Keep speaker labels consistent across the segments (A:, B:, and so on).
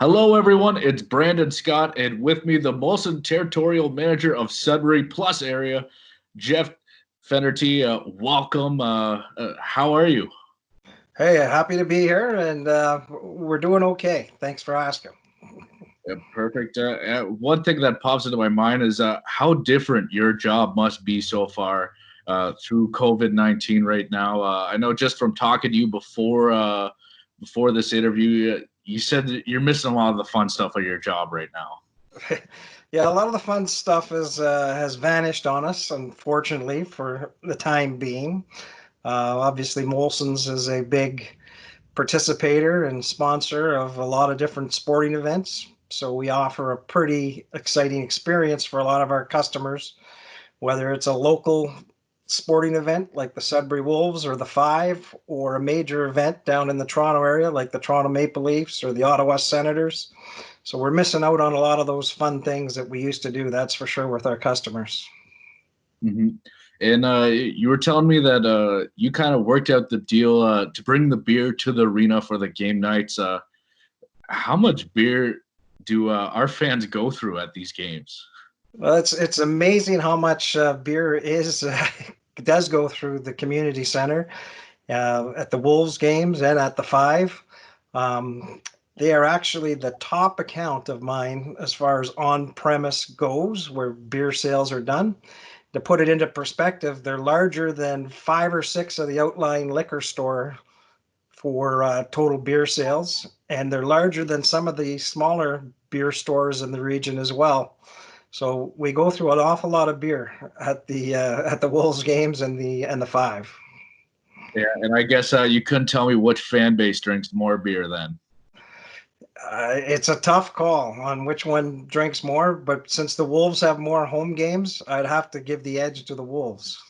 A: Hello, everyone. It's Brandon Scott, and with me, the Molson Territorial Manager of Sudbury Plus area, Jeff Fenerty. Welcome. How are you?
B: Hey, happy to be here, and we're doing okay. Thanks for asking.
A: Yeah, perfect. One thing that pops into my mind is how different your job must be so far through COVID-19 right now. I know just from talking to you before this interview, you said that you're missing a lot of the fun stuff of your job right now.
B: Yeah, a lot of the fun stuff has vanished on us, unfortunately, for the time being. Obviously, Molson's is a big participator and sponsor of a lot of different sporting events, so we offer a pretty exciting experience for a lot of our customers, whether it's a local sporting event like the Sudbury Wolves or the Five, or a major event down in the Toronto area like the Toronto Maple Leafs or the Ottawa Senators. So we're missing out on a lot of those fun things that we used to do, that's for sure, with our customers.
A: hmm And you were telling me that you kind of worked out the deal to bring the beer to the arena for the game nights. How much beer do our fans go through at these games?
B: Well, it's amazing how much beer is does go through the community center at the Wolves games and at the Five. Um, they are actually the top account of mine as far as on premise goes, where beer sales are done. To put it into perspective, they're larger than five or six of the outlying liquor store for total beer sales, and they're larger than some of the smaller beer stores in the region as well. So we go through an awful lot of beer at the Wolves games and the Five.
A: Yeah, and I guess you couldn't tell me which fan base drinks more beer then.
B: It's a tough call on which one drinks more, but since the Wolves have more home games, I'd have to give the edge to the Wolves.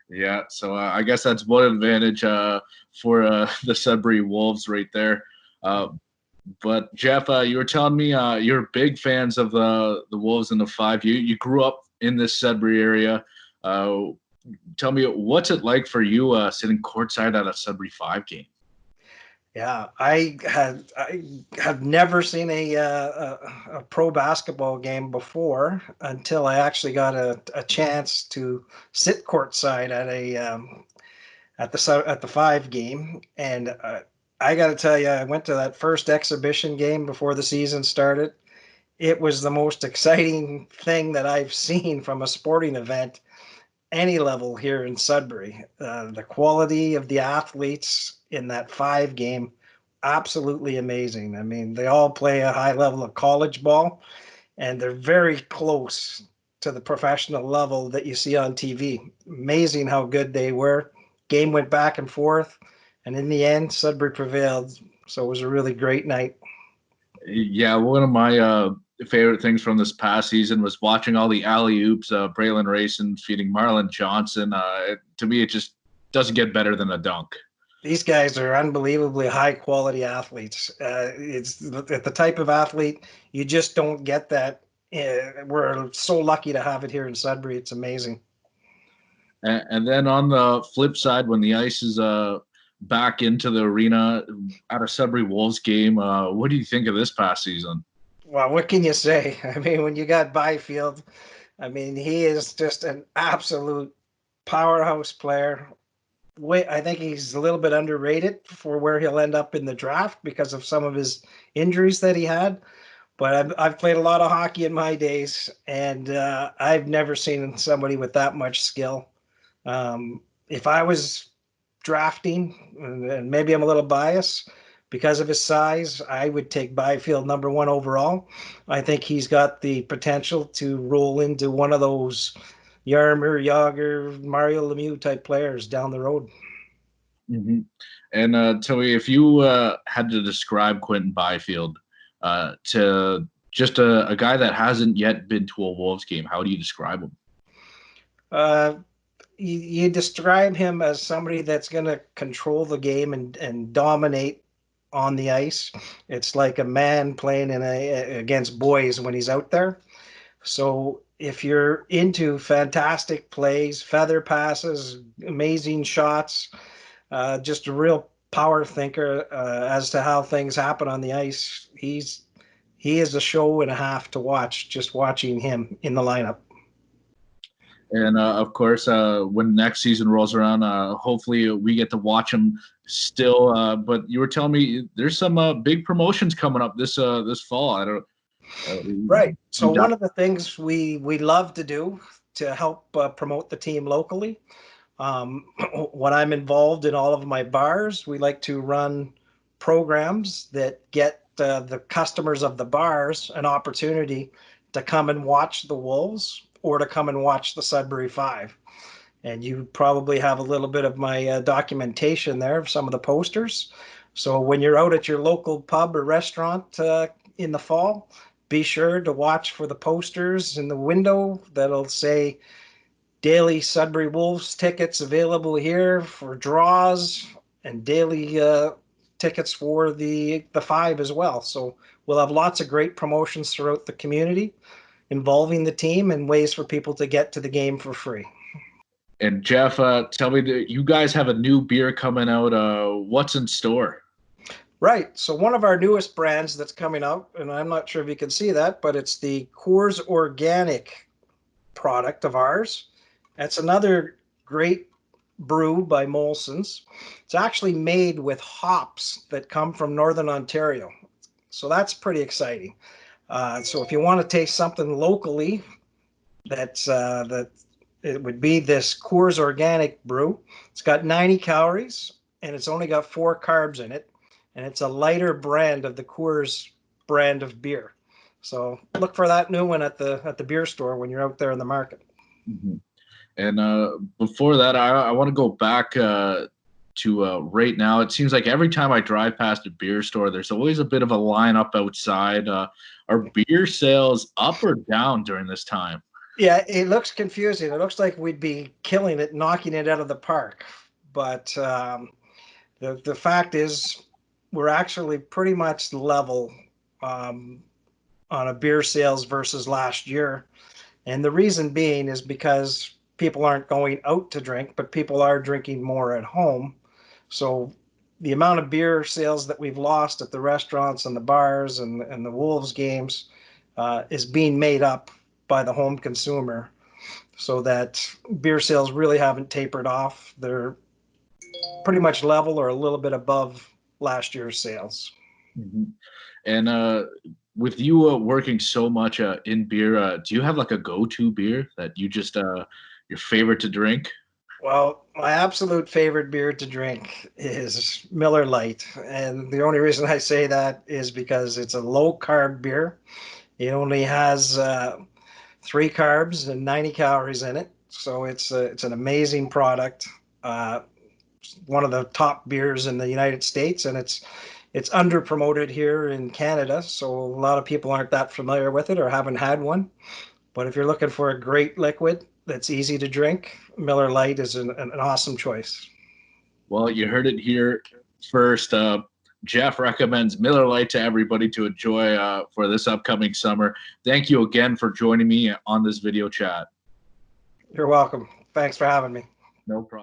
A: Yeah, so I guess that's one advantage for the Sudbury Wolves right there. Uh, but Jeff, you were telling me you're big fans of the Wolves and the Five. You grew up in this Sudbury area. Uh, Tell me, what's it like for you sitting courtside at a Sudbury Five game?
B: Yeah, I have never seen a pro basketball game before until I actually got a chance to sit courtside at the Five game, and I got to tell you, I went to that first exhibition game before the season started. It was the most exciting thing that I've seen from a sporting event any level here in Sudbury. The quality of the athletes in that Five game, absolutely amazing. I mean, they all play a high level of college ball, and they're very close to the professional level that you see on TV. Amazing how good they were. Game went back and forth, and in the end, Sudbury prevailed. So it was a really great night.
A: Yeah, one of my favorite things from this past season was watching all the alley oops, Braylon Rayson feeding Marlon Johnson. To me, it just doesn't get better than a dunk.
B: These guys are unbelievably high quality athletes. It's the type of athlete you just don't get that. We're so lucky to have it here in Sudbury. It's amazing.
A: And then on the flip side, when the ice is back into the arena at a Sudbury Wolves game, what do you think of this past season?
B: Well, what can you say? I mean, when you got Byfield, I mean, he is just an absolute powerhouse player. Wait, I think he's a little bit underrated for where he'll end up in the draft because of some of his injuries that he had. But I've played a lot of hockey in my days, and I've never seen somebody with that much skill. If I was drafting, and maybe I'm a little biased because of his size, I would take Byfield number one overall. I think he's got the potential to roll into one of those Yarmer, Yager, Mario Lemieux type players down the road.
A: Mm-hmm. And tell me, if you had to describe Quentin Byfield to just a guy that hasn't yet been to a Wolves game, how do you describe him?
B: Uh, you describe him as somebody that's going to control the game and dominate on the ice. It's like a man playing against boys when he's out there. So if you're into fantastic plays, feather passes, amazing shots, just a real power thinker as to how things happen on the ice. He is a show and a half to watch, just watching him in the lineup.
A: And of course, when next season rolls around, hopefully we get to watch him still. But you were telling me there's some big promotions coming up this fall. I don't.
B: Right. So one of the things we love to do to help promote the team locally, when I'm involved in all of my bars, we like to run programs that get the customers of the bars an opportunity to come and watch the Wolves or to come and watch the Sudbury Five. And you probably have a little bit of my documentation there of some of the posters. So when you're out at your local pub or restaurant in the fall, be sure to watch for the posters in the window that'll say daily Sudbury Wolves tickets available here for draws, and daily tickets for the Five as well. So we'll have lots of great promotions throughout the community involving the team and ways for people to get to the game for free.
A: And Jeff, tell me that you guys have a new beer coming out. What's in store?
B: Right. So one of our newest brands that's coming out, and I'm not sure if you can see that, but it's the Coors Organic product of ours. That's another great brew by Molson's. It's actually made with hops that come from Northern Ontario. So that's pretty exciting. So if you want to taste something locally, that it would be this Coors Organic brew. It's got 90 calories and it's only got 4 carbs in it, and it's a lighter brand of the Coors brand of beer. So look for that new one at the beer store when you're out there in the market.
A: Mm-hmm. And before that, I want to go back to right now. It seems like every time I drive past a beer store, there's always a bit of a lineup outside. Are beer sales up or down during this time?
B: Yeah, it looks confusing. It looks like we'd be killing it, knocking it out of the park. But the fact is, we're actually pretty much level um, on a beer sales versus last year. And the reason being is because people aren't going out to drink, but people are drinking more at home. So the amount of beer sales that we've lost at the restaurants and the bars and the Wolves games is being made up by the home consumer, so that beer sales really haven't tapered off. They're pretty much level or a little bit above last year's sales.
A: Mm-hmm. And with you working so much in beer, do you have like a go-to beer that you just your favorite to drink?
B: Well, my absolute favorite beer to drink is Miller Lite. And the only reason I say that is because it's a low carb beer. It only has 3 carbs and 90 calories in it. So it's an amazing product. Uh, One of the top beers in the United States, and it's under promoted here in Canada. So a lot of people aren't that familiar with it or haven't had one. But if you're looking for a great liquid that's easy to drink, Miller Lite is an awesome choice.
A: Well, you heard it here first. Jeff recommends Miller Lite to everybody to enjoy for this upcoming summer. Thank you again for joining me on this video chat.
B: You're welcome. Thanks for having me.
A: No problem.